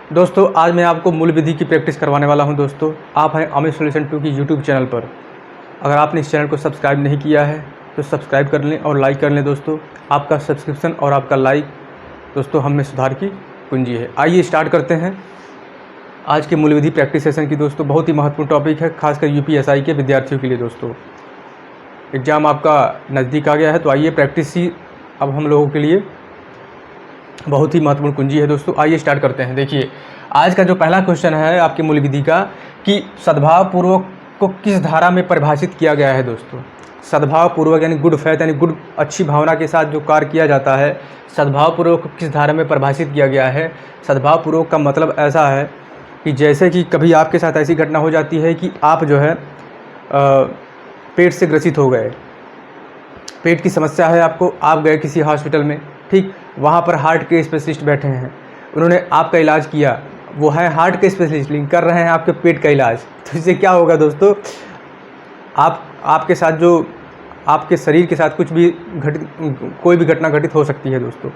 दोस्तों आज मैं आपको मूल विधि की प्रैक्टिस करवाने वाला हूं। दोस्तों आप हैं अमित सॉल्यूशन 2 की यूट्यूब चैनल पर। अगर आपने इस चैनल को सब्सक्राइब नहीं किया है तो सब्सक्राइब कर लें और लाइक कर लें। दोस्तों आपका सब्सक्रिप्शन और आपका लाइक दोस्तों हम में सुधार की कुंजी है। आइए स्टार्ट करते हैं आज के मूल विधि प्रैक्टिस सेशन की। दोस्तों बहुत ही महत्वपूर्ण टॉपिक है, खासकर यूपीएसआई के विद्यार्थियों के लिए। दोस्तों एग्ज़ाम आपका नज़दीक आ गया है तो आइए प्रैक्टिस ही अब हम लोगों के लिए बहुत ही महत्वपूर्ण कुंजी है। दोस्तों आइए स्टार्ट करते हैं। देखिए आज का जो पहला क्वेश्चन है आपके मूल विधि का कि सद्भाव पूर्वक को किस धारा में परिभाषित किया गया है। दोस्तों सद्भाव पूर्वक यानी गुड फेथ यानी गुड अच्छी भावना के साथ जो कार्य किया जाता है, सद्भाव पूर्वक को किस धारा में परिभाषित किया गया है। सद्भाव पूर्वक का मतलब ऐसा है कि जैसे कि कभी आपके साथ ऐसी घटना हो जाती है कि आप जो है पेट से ग्रसित हो गए, पेट की समस्या है आपको, आप गए किसी हॉस्पिटल में, ठीक, वहाँ पर हार्ट के स्पेशलिस्ट बैठे हैं, उन्होंने आपका इलाज किया, वो है हार्ट के स्पेशलिस्ट लेकिन कर रहे हैं आपके पेट का इलाज। तो इससे क्या होगा दोस्तों, आपके साथ जो आपके शरीर के साथ कोई भी घटना घटित हो सकती है दोस्तों।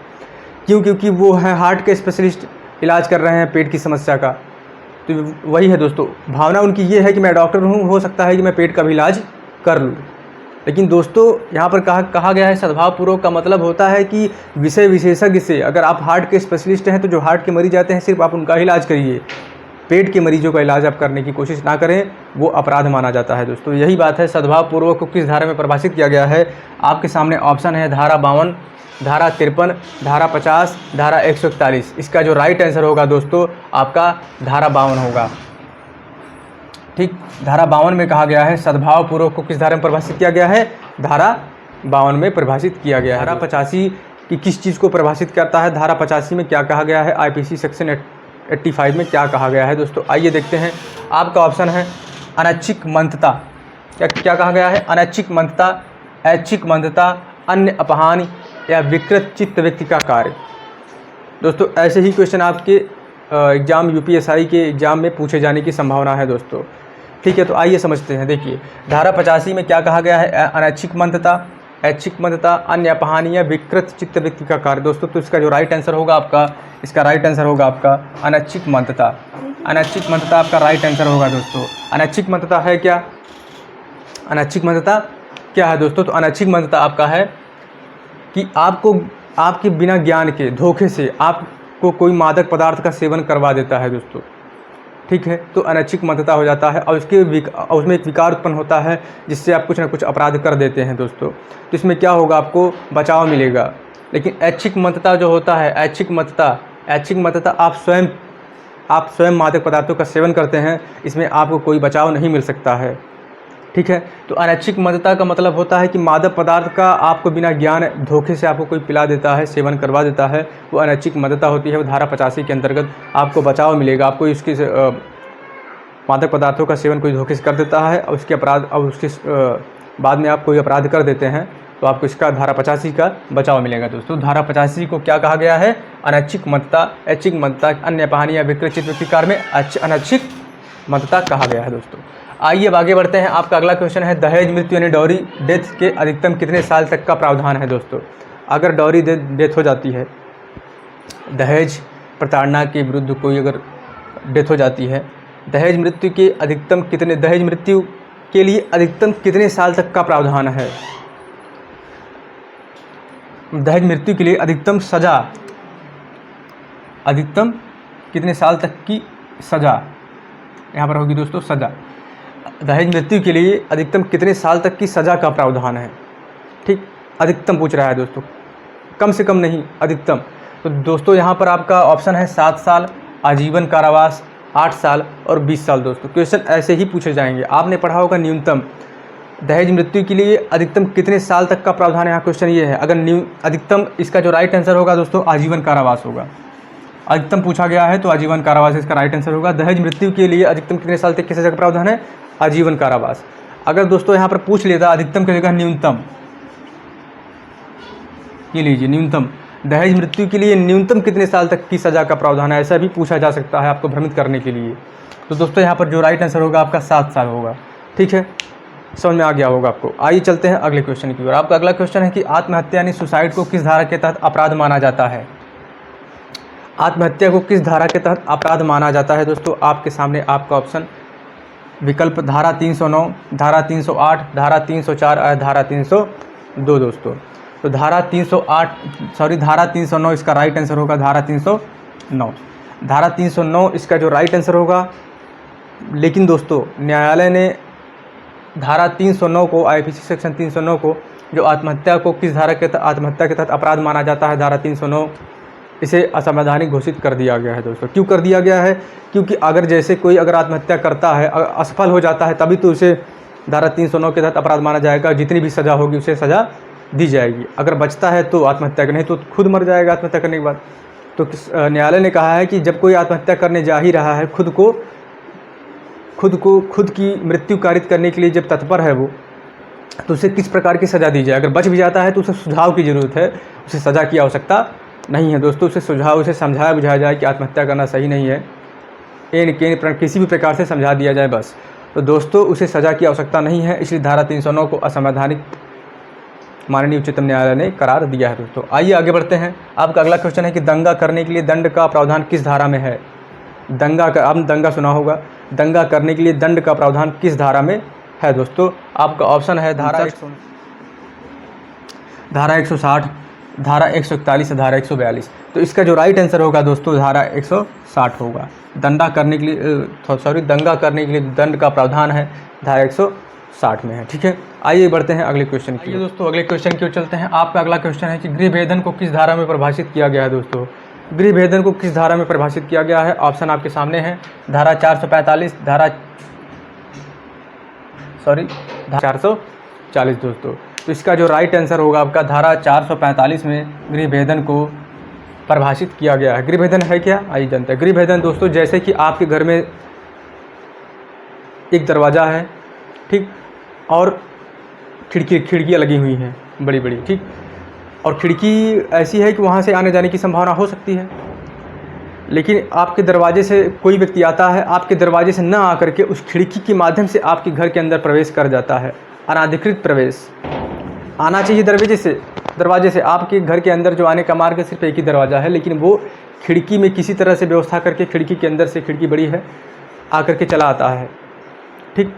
क्योंकि वो है हार्ट के स्पेशलिस्ट, इलाज कर रहे हैं पेट की समस्या का। तो वही है दोस्तों, भावना उनकी ये है कि मैं डॉक्टर हूँ, हो सकता है कि मैं पेट का भी इलाज कर लूँ। लेकिन दोस्तों यहाँ पर कहा गया है सद्भाव पूर्वक का मतलब होता है कि विषय विशेषज्ञ से, अगर आप हार्ट के स्पेशलिस्ट हैं तो जो हार्ट के मरीज आते हैं सिर्फ आप उनका इलाज करिए, पेट के मरीजों का इलाज आप करने की कोशिश ना करें, वो अपराध माना जाता है। दोस्तों यही बात है, सद्भाव पूर्वक को किस धारा में परिभाषित किया गया है। आपके सामने ऑप्शन है धारा 52, धारा 53, धारा 50, धारा 141। इसका जो राइट आंसर होगा दोस्तों आपका धारा 52 होगा। ठीक, धारा 52 में कहा गया है सद्भाव पूर्वक को किस धारा में परिभाषित किया गया है, धारा 52 में परिभाषित किया गया है। धारा 85 की किस चीज़ को परिभाषित करता है, धारा 85 में क्या कहा गया है, आईपीसी सेक्शन 85 में क्या कहा गया है। दोस्तों आइए देखते हैं। आपका ऑप्शन है अनैच्छिक मंदता। क्या कहा गया है, अनैच्छिक मंदता, ऐच्छिक मंदता, अन्य अपहानि या विकृत चित्त व्यक्ति का कार्य। दोस्तों ऐसे ही क्वेश्चन आपके एग्ज़ाम यूपीएसआई के एग्ज़ाम में पूछे जाने की संभावना है दोस्तों। ठीक है, तो आइए समझते हैं। देखिए धारा 85 में क्या कहा गया है, अनैच्छिक मंदता, ऐच्छिक मंदता, अन्य अपहानि या विकृत चित्त व्यक्ति का कार्य। दोस्तों तो इसका जो राइट आंसर होगा आपका, इसका राइट आंसर होगा आपका अनैच्छिक मंदता। अनैच्छिक मंदता आपका राइट आंसर होगा दोस्तों। अनैच्छिक मंदता है क्या, अनैच्छिक मंदता क्या है दोस्तों, तो अनैच्छिक मंदता आपका है कि आपके बिना ज्ञान के धोखे से आपको कोई मादक पदार्थ का सेवन करवा देता है दोस्तों। ठीक है, तो अनैच्छिक मंदता हो जाता है और उसमें एक विकार उत्पन्न होता है जिससे आप कुछ ना कुछ अपराध कर देते हैं दोस्तों। तो इसमें क्या होगा, आपको बचाव मिलेगा। लेकिन ऐच्छिक मंदता जो होता है, ऐच्छिक मंदता आप स्वयं मादक पदार्थों का सेवन करते हैं, इसमें आपको कोई बचाव नहीं मिल सकता है। ठीक है, तो अनैच्छिक मंदता का मतलब होता है कि मादक पदार्थ का आपको बिना ज्ञान धोखे से आपको कोई पिला देता है, सेवन करवा देता है, वो अनैच्छिक मंदता होती है। वो धारा 85 के अंतर्गत आपको बचाव मिलेगा। आपको इसके मादक पदार्थों का सेवन कोई धोखे से कर देता है और उसके बाद में आप कोई अपराध कर देते हैं तो आपको इसका धारा 85 का बचाव मिलेगा। दोस्तों धारा 85 को क्या कहा गया है, अनैच्छिक मंदता, ऐच्छिक मंदता, अन्य अपहानि या विकृत चित्त व्यक्ति कार्य में अनैच्छिक मंदता कहा गया है। दोस्तों आइए अब आगे बढ़ते हैं। आपका अगला क्वेश्चन है दहेज मृत्यु यानी डॉरी डेथ के अधिकतम कितने साल तक का प्रावधान है। दोस्तों अगर डॉरी डेथ हो जाती है, दहेज प्रताड़ना के विरुद्ध कोई अगर डेथ हो जाती है, दहेज मृत्यु के लिए अधिकतम कितने साल तक का प्रावधान है। दहेज मृत्यु के लिए अधिकतम कितने साल तक की सज़ा यहाँ पर होगी दोस्तों, सज़ा। दहेज मृत्यु के लिए अधिकतम कितने साल तक की सज़ा का प्रावधान है। ठीक, अधिकतम पूछ रहा है दोस्तों, कम से कम नहीं, अधिकतम। तो दोस्तों यहाँ पर आपका ऑप्शन है 7 साल, आजीवन कारावास, 8 साल और 20 साल। दोस्तों क्वेश्चन ऐसे ही पूछे जाएंगे। आपने पढ़ा होगा न्यूनतम, दहेज मृत्यु के लिए अधिकतम कितने साल तक का प्रावधान है। यहाँ क्वेश्चन ये है, अगर अधिकतम, इसका जो राइट आंसर होगा दोस्तों आजीवन कारावास होगा। अधिकतम पूछा गया है तो आजीवन कारावास इसका राइट आंसर होगा। दहेज मृत्यु के लिए अधिकतम कितने साल तक की सजा का प्रावधान है, आजीवन कारावास। अगर दोस्तों यहाँ पर पूछ लेता अधिकतम की जगह न्यूनतम, ये लीजिए न्यूनतम, दहेज मृत्यु के लिए न्यूनतम कितने साल तक की सजा का प्रावधान है, ऐसा भी पूछा जा सकता है आपको भ्रमित करने के लिए। तो दोस्तों यहाँ पर जो राइट आंसर होगा आपका 7 साल होगा। ठीक है, समझ में आ गया होगा आपको। आइए चलते हैं अगले क्वेश्चन की ओर। आपका अगला क्वेश्चन है कि आत्महत्या यानी सुसाइड को किस धारा के तहत अपराध माना जाता है। आत्महत्या को किस धारा के तहत अपराध माना जाता है दोस्तों? आपके सामने आपका ऑप्शन विकल्प धारा 309, धारा 308, धारा 304 और धारा 302 दोस्तों। तो धारा 309 इसका राइट आंसर होगा, धारा 309। धारा 309 इसका जो राइट आंसर होगा। लेकिन दोस्तों न्यायालय ने धारा 309 को, आईपीसी सेक्शन 309 को, जो आत्महत्या को किस धारा के तहत आत्महत्या के तहत अपराध माना जाता है, धारा 309, इसे असंवैधानिक घोषित कर दिया गया है दोस्तों। क्यों कर दिया गया है? क्योंकि अगर जैसे कोई अगर आत्महत्या करता है, असफल हो जाता है, तभी तो उसे धारा 309 के तहत अपराध माना जाएगा। जितनी भी सज़ा होगी उसे सज़ा दी जाएगी। अगर बचता है तो आत्महत्या नहीं तो खुद मर जाएगा आत्महत्या करने के बाद। तो न्यायालय ने कहा है कि जब कोई आत्महत्या करने जा ही रहा है, खुद की मृत्यु कारित करने के लिए जब तत्पर है वो, तो उसे किस प्रकार की सज़ा दी जाए। अगर बच भी जाता है तो उसे सुझाव की ज़रूरत है, उसे सज़ा की आवश्यकता नहीं है दोस्तों। उसे सुझाव, उसे समझाया बुझाया जाए कि आत्महत्या करना सही नहीं है, किसी भी प्रकार से समझा दिया जाए बस। तो दोस्तों उसे सज़ा की आवश्यकता नहीं है, इसलिए धारा 309 को असंवैधानिक माननीय उच्चतम न्यायालय ने करार दिया है दोस्तों। आइए आगे बढ़ते हैं। आपका अगला क्वेश्चन है कि दंगा करने के लिए दंड का प्रावधान किस धारा में है? आपने दंगा सुना होगा। दंगा करने के लिए दंड का प्रावधान किस धारा में है दोस्तों? आपका ऑप्शन है धारा 160, धारा 141, धारा 142। तो इसका जो राइट आंसर होगा दोस्तों धारा 160 होगा। दंगा करने के लिए दंड का प्रावधान है धारा 160 में है। ठीक है, आइए बढ़ते हैं अगले क्वेश्चन की। दोस्तों अगले क्वेश्चन की ओर चलते हैं। आपका अगला क्वेश्चन है कि गृह भेदन को किस धारा में परिभाषित किया गया है दोस्तों? गृह भेदन को किस धारा में परिभाषित किया गया है? ऑप्शन आपके सामने है, धारा 445, धारा 440 दोस्तों। तो इसका जो राइट आंसर होगा आपका धारा 445 में गृह भेदन को परिभाषित किया गया है। गृह भेदन है क्या? आइए जानते हैं। गृह भेदन दोस्तों जैसे कि आपके घर में एक दरवाज़ा है, ठीक, और खिड़कियाँ लगी हुई हैं बड़ी बड़ी, ठीक, और खिड़की ऐसी है कि वहाँ से आने जाने की संभावना हो सकती है। लेकिन आपके दरवाजे से कोई व्यक्ति आता है, आपके दरवाजे से न आकर के उस खिड़की के माध्यम से आपके घर के अंदर प्रवेश कर जाता है। अनाधिकृत प्रवेश आना चाहिए दरवाजे से। आपके घर के अंदर जो आने का मार्ग सिर्फ एक ही दरवाज़ा है, लेकिन वो खिड़की में किसी तरह से व्यवस्था करके, खिड़की के अंदर से, खिड़की बड़ी है, आकर के चला आता है, ठीक,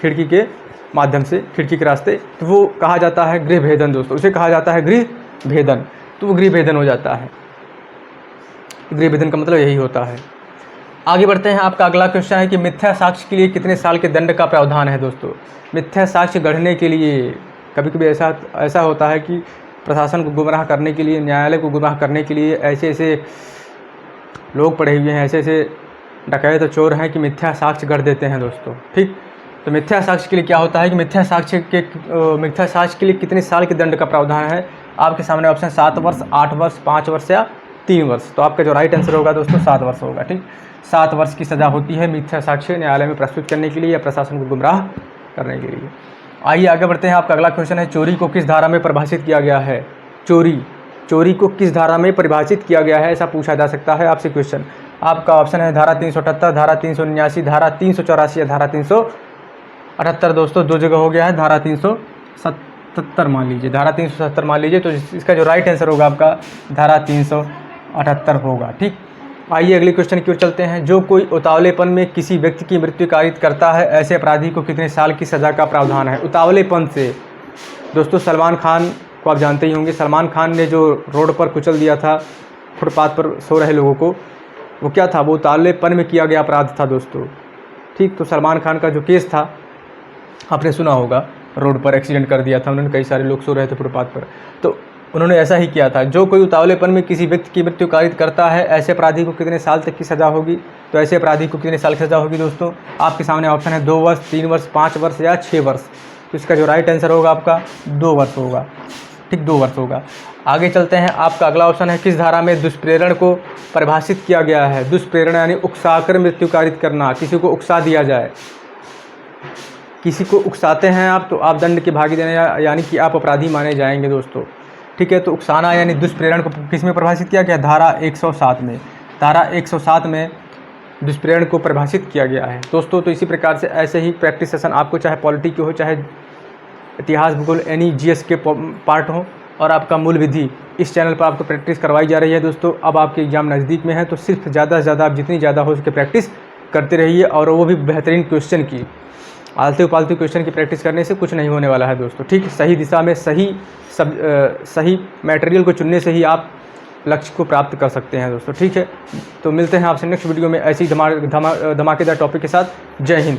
खिड़की के माध्यम से, खिड़की के रास्ते। तो वो कहा जाता है गृह भेदन दोस्तों, उसे कहा जाता है गृह भेदन। तो वो गृह भेदन हो जाता है। गृह भेदन का मतलब यही होता है। आगे बढ़ते हैं। आपका अगला क्वेश्चन है कि मिथ्या साक्ष्य के लिए कितने साल के दंड का प्रावधान है दोस्तों? मिथ्या साक्ष्य गढ़ने के लिए कभी कभी ऐसा होता है कि प्रशासन को गुमराह करने के लिए, न्यायालय को गुमराह करने के लिए ऐसे लोग पड़े हुए हैं, ऐसे डकैत और चोर हैं कि मिथ्या साक्ष्य गढ़ देते हैं दोस्तों, ठीक। तो मिथ्या साक्ष्य के लिए क्या होता है कि मिथ्या साक्ष्य के लिए कितने साल के दंड का प्रावधान है? आपके सामने ऑप्शन 7 वर्ष, 8 वर्ष, 5 वर्ष या 3 वर्ष। तो आपका जो राइट आंसर होगा दोस्तों 7 वर्ष होगा, ठीक। 7 वर्ष की सज़ा होती है मिथ्या साक्ष्य न्यायालय में प्रस्तुत करने के लिए या प्रशासन को गुमराह करने के लिए। आइए आगे बढ़ते हैं। आपका अगला क्वेश्चन है चोरी को किस धारा में परिभाषित किया गया है? चोरी को किस धारा में परिभाषित किया गया है, ऐसा पूछा जा सकता है आपसे क्वेश्चन। आपका ऑप्शन है धारा 378, धारा 379, धारा 384 या धारा 378 दोस्तों। 2 जगह हो गया है, धारा 377 मान लीजिए, धारा 377 मान लीजिए। तो इसका जो राइट आंसर होगा आपका धारा 378 होगा, ठीक। आइए अगले क्वेश्चन की ओर चलते हैं। जो कोई उतावलेपन में किसी व्यक्ति की मृत्यु कारित करता है, ऐसे अपराधी को कितने साल की सज़ा का प्रावधान है? उतावलेपन से दोस्तों सलमान खान को आप जानते ही होंगे। सलमान खान ने जो रोड पर कुचल दिया था, फुटपाथ पर सो रहे लोगों को, वो क्या था? वो उतावलेपन में किया गया अपराध था दोस्तों, ठीक। तो सलमान खान का जो केस था आपने सुना होगा, रोड पर एक्सीडेंट कर दिया था उन्होंने, कई सारे लोग सो रहे थे फुटपाथ पर, तो उन्होंने ऐसा ही किया था। जो कोई उतावलेपन में किसी व्यक्ति की मृत्यु कारित करता है, ऐसे अपराधी को कितने साल तक की सज़ा होगी? तो ऐसे अपराधी को कितने साल की सज़ा होगी दोस्तों? आपके सामने ऑप्शन है 2 वर्ष, 3 वर्ष, 5 वर्ष या 6 वर्ष। तो इसका जो राइट आंसर होगा आपका 2 वर्ष होगा, ठीक, 2 वर्ष होगा। आगे चलते हैं। आपका अगला ऑप्शन है किस धारा में दुष्प्रेरण को परिभाषित किया गया है? दुष्प्रेरण यानी उकसाकर मृत्यु कारित करना, किसी को उकसा दिया जाए, किसी को उकसाते हैं आप, तो आप दंड के भागी देने यानी कि आप अपराधी माने जाएंगे दोस्तों, ठीक है। तो उकसाना यानी दुष्प्रेरण को किस में परिभाषित किया गया? धारा 107 में। धारा 107 में दुष्प्रेरण को परिभाषित किया गया है दोस्तों। तो इसी प्रकार से ऐसे ही प्रैक्टिस सेशन आपको चाहे पॉलिटी के हो, चाहे इतिहास, भूगोल, एनी जीएस के पार्ट हो, और आपका मूल विधि इस चैनल पर आपको प्रैक्टिस करवाई जा रही है दोस्तों। अब आपके एग्ज़ाम नज़दीक में है तो सिर्फ ज़्यादा से ज़्यादा आप जितनी ज़्यादा हो सके प्रैक्टिस करते रहिए, और वो भी बेहतरीन क्वेश्चन की। आलतू फालतू क्वेश्चन की प्रैक्टिस करने से कुछ नहीं होने वाला है दोस्तों, ठीक। सही दिशा में सही मटेरियल को चुनने से ही आप लक्ष्य को प्राप्त कर सकते हैं दोस्तों, ठीक है। तो मिलते हैं आपसे नेक्स्ट वीडियो में ऐसी धमाकेदार टॉपिक के साथ। जय हिंद।